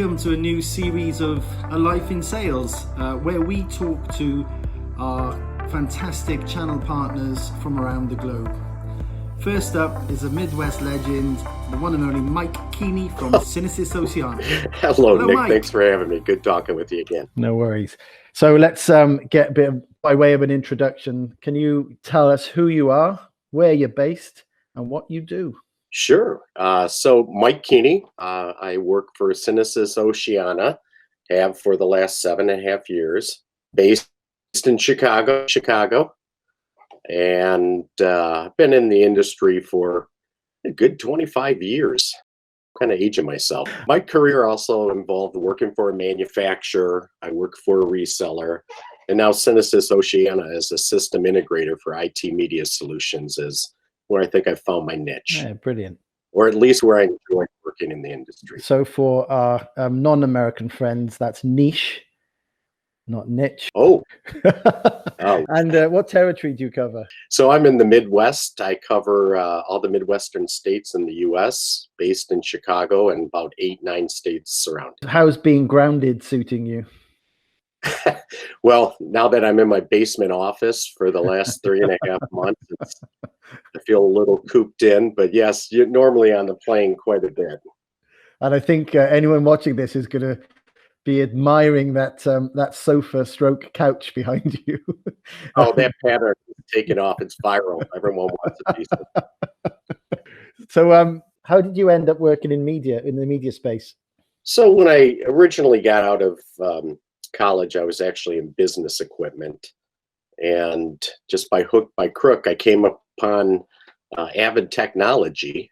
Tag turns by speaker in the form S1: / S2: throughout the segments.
S1: welcome to a new series of A Life in Sales, where we talk to our fantastic channel partners from around the globe. First up is a Midwest legend, the one and only Mike Keeney from Synesis Oceana.
S2: Hello, Nick.
S1: Mike.
S2: Thanks for having me. Good talking with you again.
S3: No worries. So let's get a bit by way of an introduction. Can you tell us who you are, where you're based, and what you do?
S2: Sure. So Mike Keeney, I work for Synesis Oceana, have for the last 7.5 years, based in Chicago, and been in the industry for a good 25 years. Kind of aging myself. My career also involved working for a manufacturer. I work for a reseller, and now Synesis Oceana as a system integrator for IT media solutions is where I think I found my niche.
S3: Yeah, brilliant.
S2: Or at least where I enjoy working in the industry.
S3: So for our non-American friends, that's niche, not niche.
S2: Oh.
S3: And what territory do you cover?
S2: So I'm in the Midwest. I cover all the Midwestern states in the U.S., based in Chicago, and about 8-9 states surrounding.
S3: How's being grounded suiting you?
S2: Well, now that I'm in my basement office for the last 3.5 months, I feel a little cooped in. But yes, you're normally on the plane quite a bit.
S3: And I think anyone watching this is going to be admiring that that sofa stroke couch behind you.
S2: Oh, that pattern is taken off. It's viral. Everyone wants a piece of it.
S3: So how did you end up working in media, in the media space?
S2: So when I originally got out of college, I was actually in business equipment, and just by hook by crook, I came upon Avid Technology,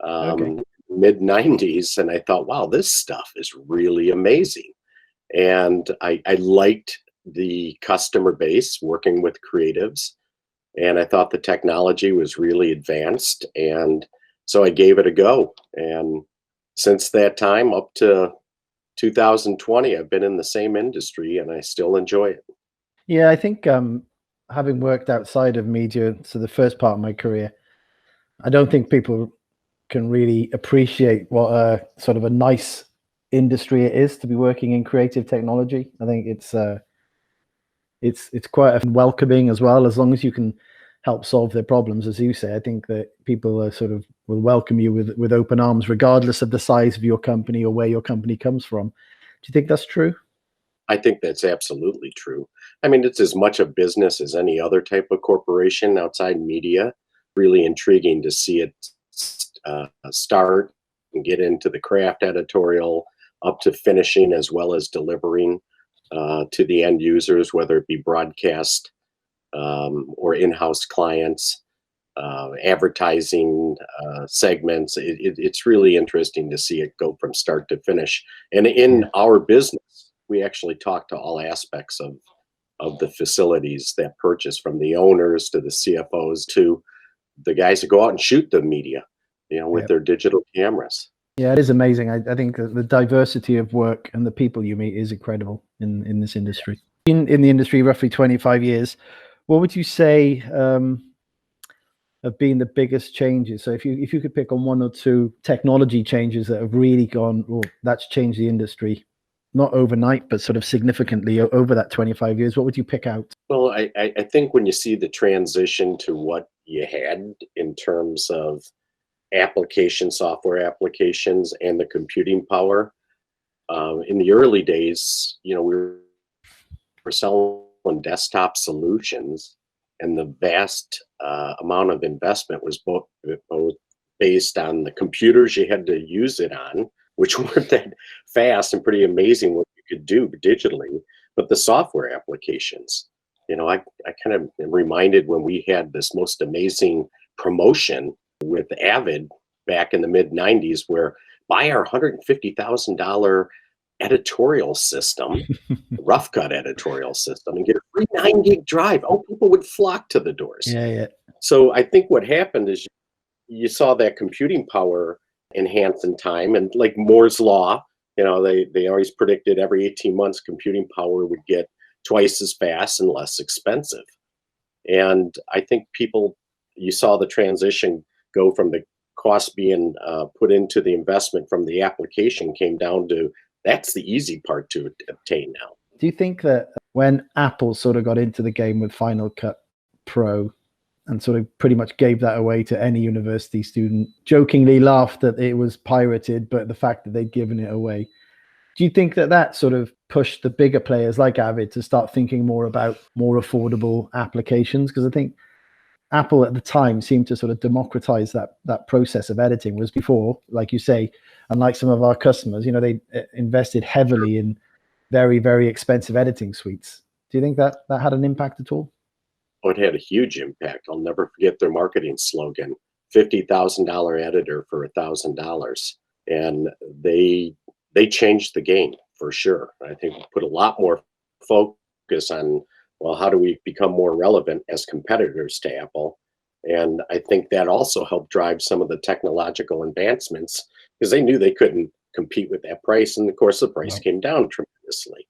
S2: mid-90s, and I thought, wow, this stuff is really amazing. And I liked the customer base, working with creatives, and I thought the technology was really advanced, and so I gave it a go. And since that time up to 2020, I've been in the same industry, and I still enjoy it.
S3: Yeah, I think having worked outside of media, so the first part of my career, I don't think people can really appreciate what a sort of a nice industry it is to be working in creative technology. I think it's quite welcoming as well, as long as you can help solve their problems, as you say. I think that people are sort of will welcome you with open arms, regardless of the size of your company or where your company comes from. Do you think that's true?
S2: I think that's absolutely true. I mean, it's as much a business as any other type of corporation outside media. Really intriguing to see it start and get into the craft editorial up to finishing, as well as delivering to the end users, whether it be broadcast or in-house clients, advertising segments. It's really interesting to see it go from start to finish. And in our business, we actually talk to all aspects of the facilities that purchase, from the owners to the CFOs to the guys that go out and shoot the media, with their digital cameras.
S3: Yeah, it is amazing. I think the diversity of work and the people you meet is incredible in this industry. In the industry, roughly 25 years, what would you say have been the biggest changes? So if you could pick on one or two technology changes that have really gone, well, that's changed the industry, not overnight, but sort of significantly over that 25 years, what would you pick out?
S2: Well, I think when you see the transition to what you had in terms of software applications, and the computing power, in the early days, we were selling desktop solutions, and the vast amount of investment was both based on the computers you had to use it on, which weren't that fast and pretty amazing what you could do digitally, but the software applications. I kind of am reminded when we had this most amazing promotion with Avid back in the mid-90s, where buy our $150,000 editorial system, rough cut editorial system, and get a free 9 gig drive. Oh, people would flock to the doors.
S3: Yeah.
S2: So I think what happened is you saw that computing power enhance in time, and like Moore's law, they always predicted every 18 months computing power would get twice as fast and less expensive. And I think you saw the transition go from the cost being put into the investment from the application came down to That's the easy part to obtain now.
S3: Do you think that when Apple sort of got into the game with Final Cut Pro and sort of pretty much gave that away to any university student, jokingly laughed that it was pirated, but the fact that they'd given it away, do you think that that sort of pushed the bigger players like Avid to start thinking more about more affordable applications? Because I think Apple at the time seemed to sort of democratize that process of editing. Was before, like you say, unlike some of our customers, you know, they invested heavily in very, very expensive editing suites. Do you think that had an impact at all?
S2: Oh, it had a huge impact. I'll never forget their marketing slogan, $50,000 editor for $1,000. And they changed the game for sure. I think we put a lot more focus on, well, how do we become more relevant as competitors to Apple? And I think that also helped drive some of the technological advancements because they knew they couldn't compete with that price. And of course, the price came down tremendously.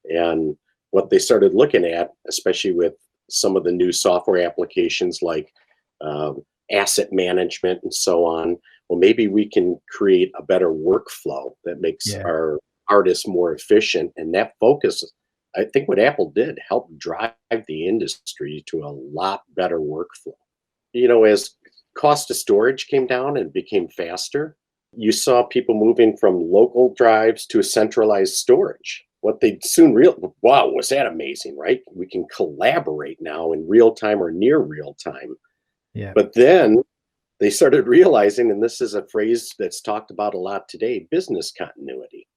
S2: And what they started looking at, especially with some of the new software applications like asset management and so on, well, maybe we can create a better workflow that makes our artists more efficient. And that focus, I think what Apple did helped drive the industry to a lot better workflow. You know, as cost of storage came down and became faster, you saw people moving from local drives to a centralized storage. What they soon realized, wow, was that amazing, right? We can collaborate now in real time or near real time.
S3: Yeah.
S2: But then they started realizing, and this is a phrase that's talked about a lot today, business continuity.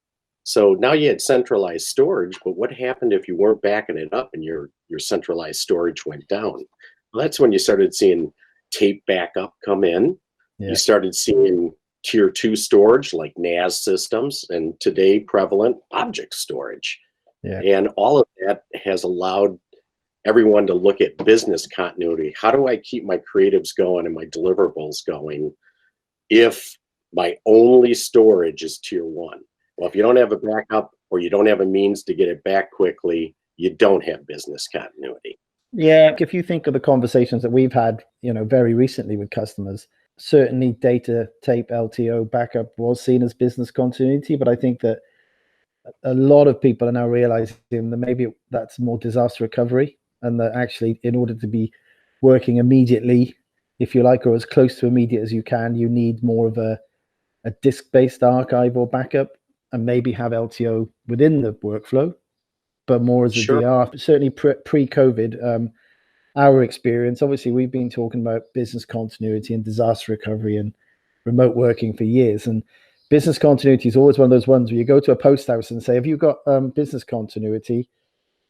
S2: So now you had centralized storage, but what happened if you weren't backing it up and your centralized storage went down? Well, that's when you started seeing tape backup come in.
S3: Yeah.
S2: You started seeing tier 2 storage like NAS systems, and today prevalent object storage.
S3: Yeah.
S2: And all of that has allowed everyone to look at business continuity. How do I keep my creatives going and my deliverables going if my only storage is tier 1? Well, if you don't have a backup or you don't have a means to get it back quickly, you don't have business continuity.
S3: Yeah, if you think of the conversations that we've had, you know, very recently with customers, certainly data tape LTO backup was seen as business continuity, but I think that a lot of people are now realizing that maybe that's more disaster recovery, and that actually in order to be working immediately, if you like, or as close to immediate as you can, you need more of a disk-based archive or backup, and maybe have LTO within the workflow, but more as a DR. Certainly pre-COVID, our experience, obviously we've been talking about business continuity and disaster recovery and remote working for years, and business continuity is always one of those ones where you go to a post house and say, have you got business continuity?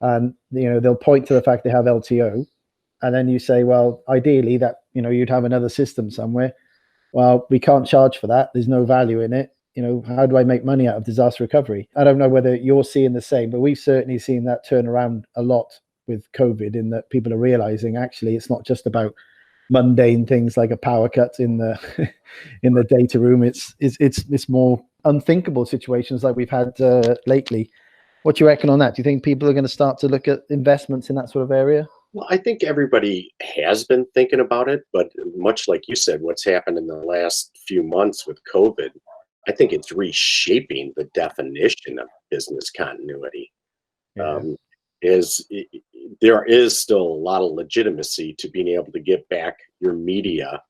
S3: And you know, they'll point to the fact they have LTO, and then you say, well, ideally that, you know, you'd have another system somewhere. Well, we can't charge for that, there's no value in it. You know, how do I make money out of disaster recovery? I don't know whether you're seeing the same, but we've certainly seen that turn around a lot with COVID, in that people are realizing actually it's not just about mundane things like a power cut in the in the data room. It's more unthinkable situations like we've had lately. What do you reckon on that? Do you think people are going to start to look at investments in that sort of area?
S2: Well, I think everybody has been thinking about it, but much like you said, what's happened in the last few months with COVID, I think it's reshaping the definition of business continuity.
S3: Yeah.
S2: There is still a lot of legitimacy to being able to get back your media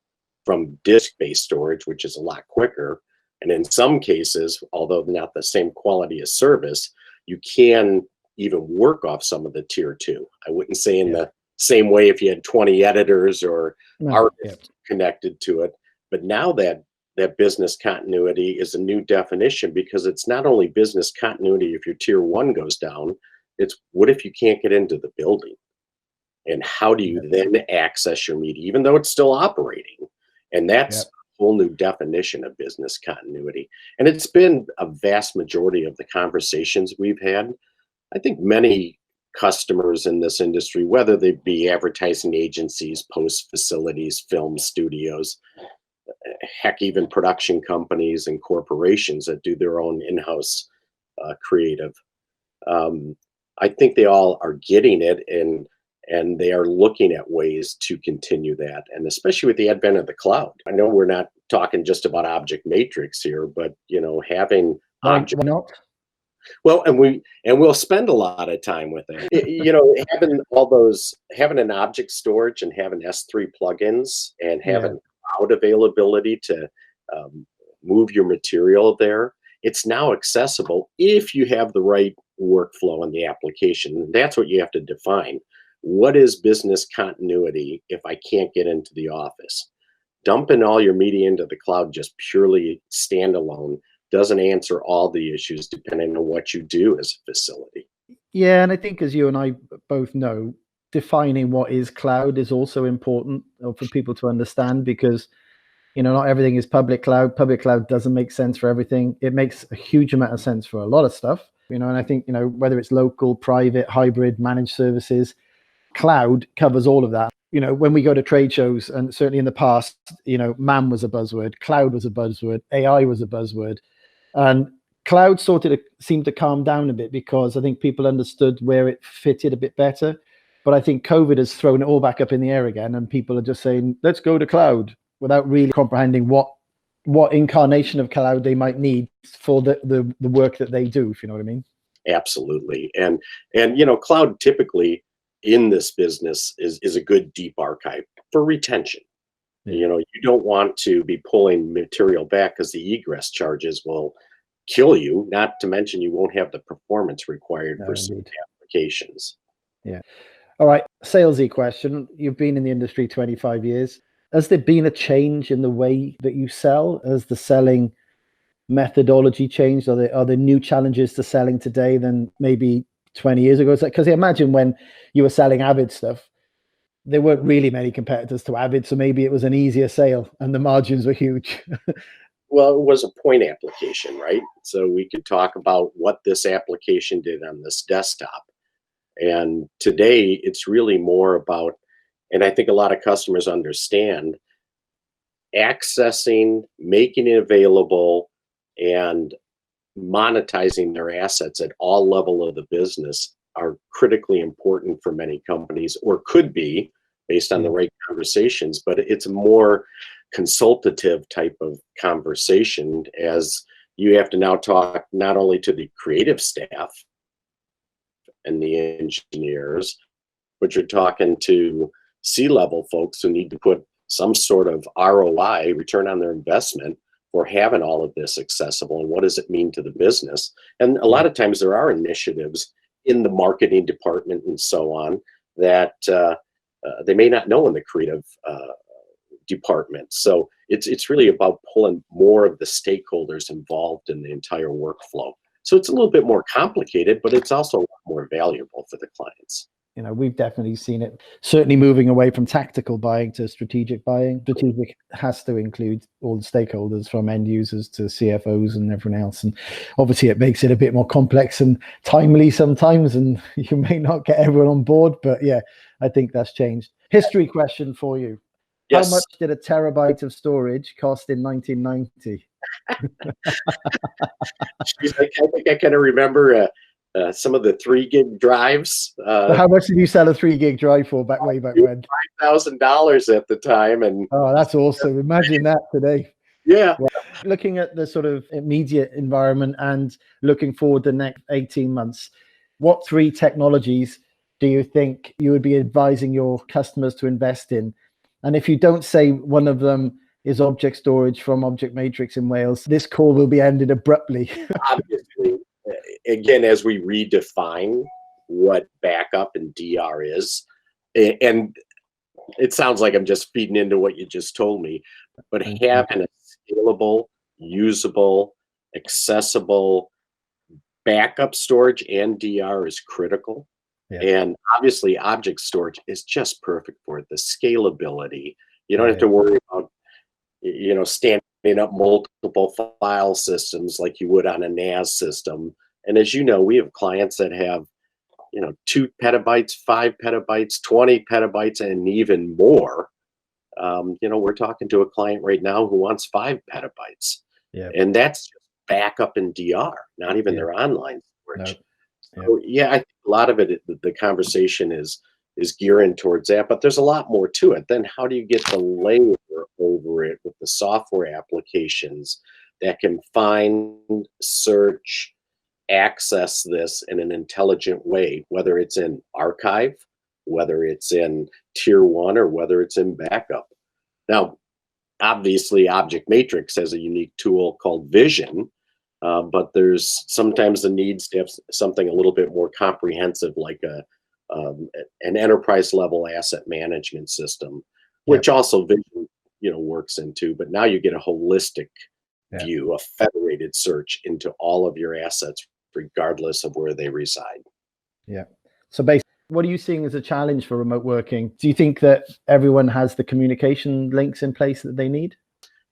S2: from disk-based storage, which is a lot quicker. And in some cases, although not the same quality of service, you can even work off some of the tier 2. I wouldn't say in the same way if you had 20 editors or artists connected to it. But now that business continuity is a new definition, because it's not only business continuity if your tier 1 goes down, it's what if you can't get into the building? And how do you then access your media, even though it's still operating? And that's a whole new definition of business continuity. And it's been a vast majority of the conversations we've had. I think many customers in this industry, whether they be advertising agencies, post facilities, film studios, heck, even production companies and corporations that do their own in-house creative, I think they all are getting it, and they are looking at ways to continue that. And especially with the advent of the cloud. I know we're not talking just about object matrix here, but you know, having
S3: Why not?
S2: Well, we'll spend a lot of time with it. Having an object storage and having S3 plugins and
S3: Yeah.
S2: having cloud availability to move your material there, it's now accessible if you have the right workflow in the application. That's what you have to define. What is business continuity if I can't get into the office? Dumping all your media into the cloud just purely standalone doesn't answer all the issues depending on what you do as a facility.
S3: Yeah, and I think as you and I both know, defining what is cloud is also important for people to understand, because not everything is public cloud. Public cloud doesn't make sense for everything. It makes a huge amount of sense for a lot of stuff. And I think whether it's local, private, hybrid, managed services, cloud covers all of that. When we go to trade shows, and certainly in the past, MAM was a buzzword, cloud was a buzzword, AI was a buzzword, and cloud sort of seemed to calm down a bit because I think people understood where it fitted a bit better. But I think COVID has thrown it all back up in the air again, and people are just saying, let's go to cloud, without really comprehending what incarnation of cloud they might need for the work that they do, if you know what I mean.
S2: Absolutely. And cloud typically in this business is a good deep archive for retention. You don't want to be pulling material back because the egress charges will kill you, not to mention you won't have the performance required for some applications.
S3: Yeah. All right, salesy question. You've been in the industry 25 years. Has there been a change in the way that you sell? Has the selling methodology changed? Are there new challenges to selling today than maybe 20 years ago? Because I imagine when you were selling Avid stuff, there weren't really many competitors to Avid, so maybe it was an easier sale and the margins were huge.
S2: Well, it was a point application, right? So we could talk about what this application did on this desktop. And today it's really more about, and I think a lot of customers understand, accessing, making it available, and monetizing their assets at all level of the business are critically important for many companies, or could be based on the right conversations. But it's a more consultative type of conversation, as you have to now talk not only to the creative staff and the engineers, but you're talking to C-level folks who need to put some sort of ROI, return on their investment, for having all of this accessible, and what does it mean to the business. And a lot of times there are initiatives in the marketing department and so on that they may not know in the creative department. So it's really about pulling more of the stakeholders involved in the entire workflow. So it's a little bit more complicated, but it's also a lot more valuable for the clients.
S3: We've definitely seen it certainly moving away from tactical buying to strategic buying. Strategic has to include all the stakeholders, from end users to CFOs and everyone else. And obviously it makes it a bit more complex and timely sometimes, and you may not get everyone on board, but yeah, I think that's changed. History question for you.
S2: Yes.
S3: How much did a terabyte of storage cost in 1990?
S2: I think I kind of remember some of the 3 gig drives.
S3: How much did you sell a 3 gig drive for way back when?
S2: $5,000 at the time. And
S3: oh, that's awesome. Imagine that today.
S2: Yeah.
S3: Well, looking at the sort of immediate environment and looking forward the next 18 months, what 3 technologies do you think you would be advising your customers to invest in? And if you don't say one of them is object storage from Object Matrix in Wales, this call will be ended abruptly.
S2: Obviously, again, as we redefine what backup and DR is, and it sounds like I'm just feeding into what you just told me, but having a scalable, usable, accessible backup storage and DR is critical. Yeah. And obviously object storage is just perfect for it. The scalability, you don't have to worry about, standing up multiple file systems like you would on a NAS system. And as you know, we have clients that have, 2 petabytes, 5 petabytes, 20 petabytes, and even more. We're talking to a client right now who wants 5 petabytes. Yeah. And that's backup and DR, not even their online storage. No. So, I think a lot of it, the conversation is gearing towards that, but there's a lot more to it. Then how do you get the layer over it with the software applications that can find, search, access this in an intelligent way, whether it's in archive, whether it's in tier one, or whether it's in backup. Now, obviously, Object Matrix has a unique tool called Vision, but there's sometimes the needs to have something a little bit more comprehensive, like an enterprise level asset management system, which also Vision, works into. But now you get a holistic view, a federated search into all of your assets, regardless of where they reside.
S3: Yeah. So basically, what are you seeing as a challenge for remote working? Do you think that everyone has the communication links in place that they need?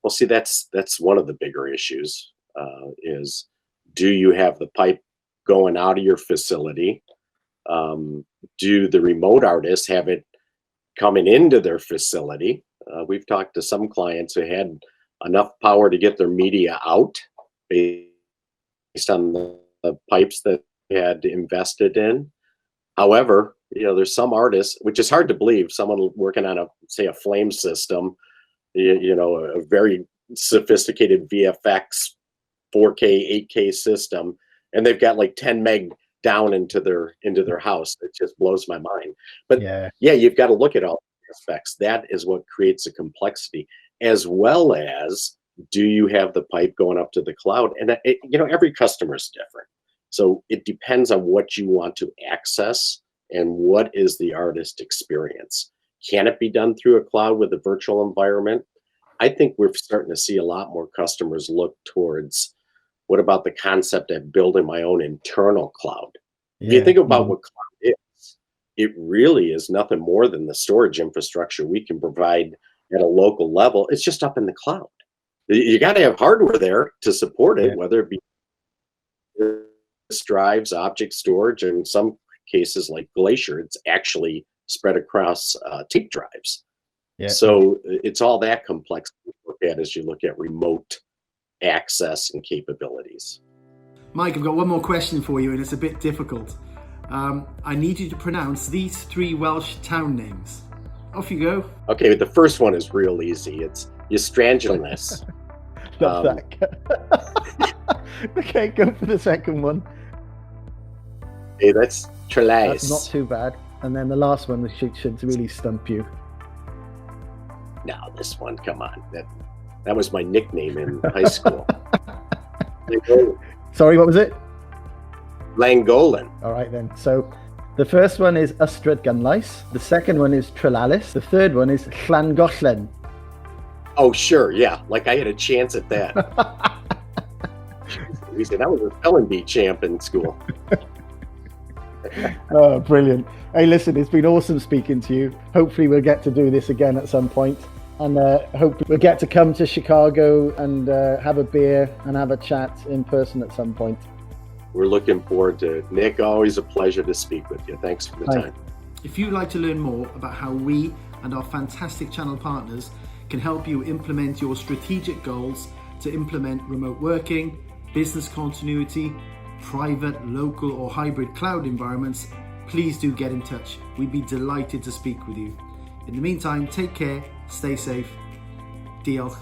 S2: Well, see, that's one of the bigger issues, is do you have the pipe going out of your facility? Do the remote artists have it coming into their facility? We've talked to some clients who had enough power to get their media out based on the pipes that they had invested in. However, there's some artists, which is hard to believe, someone working on a flame system, a very sophisticated VFX 4K, 8K system, and they've got like 10 meg down into their house. It just blows my mind. But yeah, you've got to look at all aspects. That is what creates a complexity, as well as, do you have the pipe going up to the cloud? And every customer is different. So it depends on what you want to access and what is the artist experience. Can it be done through a cloud with a virtual environment? I think we're starting to see a lot more customers look towards, what about the concept of building my own internal cloud? If you think about what cloud is, it really is nothing more than the storage infrastructure we can provide at a local level. It's just up in the cloud. You got to have hardware there to support it, whether it be drives, object storage, and in some cases like Glacier, it's actually spread across tape drives. So it's all that complex to look at as you look at remote access and capabilities.
S1: Mike, I've got one more question for you, and it's a bit difficult. I need you to pronounce these 3 Welsh town names. Off you go. Okay,
S2: the first one is real easy. It's Ystrangelnes.
S3: Love that. Okay, go for the second one.
S2: Hey, that's Trelais.
S3: That's not too bad. And then the last one should really stump you.
S2: No, this one, come on. That was my nickname in high school.
S3: Sorry, what was it?
S2: Langolan.
S3: All right then. So the first one is Ystrad Gynllais. The second one is Trelalis. The third one is Llangollen.
S2: Oh, sure. Yeah. Like I had a chance at that. We said I was a spelling bee champ in school.
S3: Oh, brilliant. Hey, listen, it's been awesome speaking to you. Hopefully we'll get to do this again at some point. And hope we'll get to come to Chicago and have a beer and have a chat in person at some point.
S2: We're looking forward to it. Nick, always a pleasure to speak with you. Thanks for the time.
S1: If you'd like to learn more about how we and our fantastic channel partners can help you implement your strategic goals to implement remote working, business continuity, private, local or hybrid cloud environments, please do get in touch. We'd be delighted to speak with you. In the meantime, take care, stay safe. Diolch.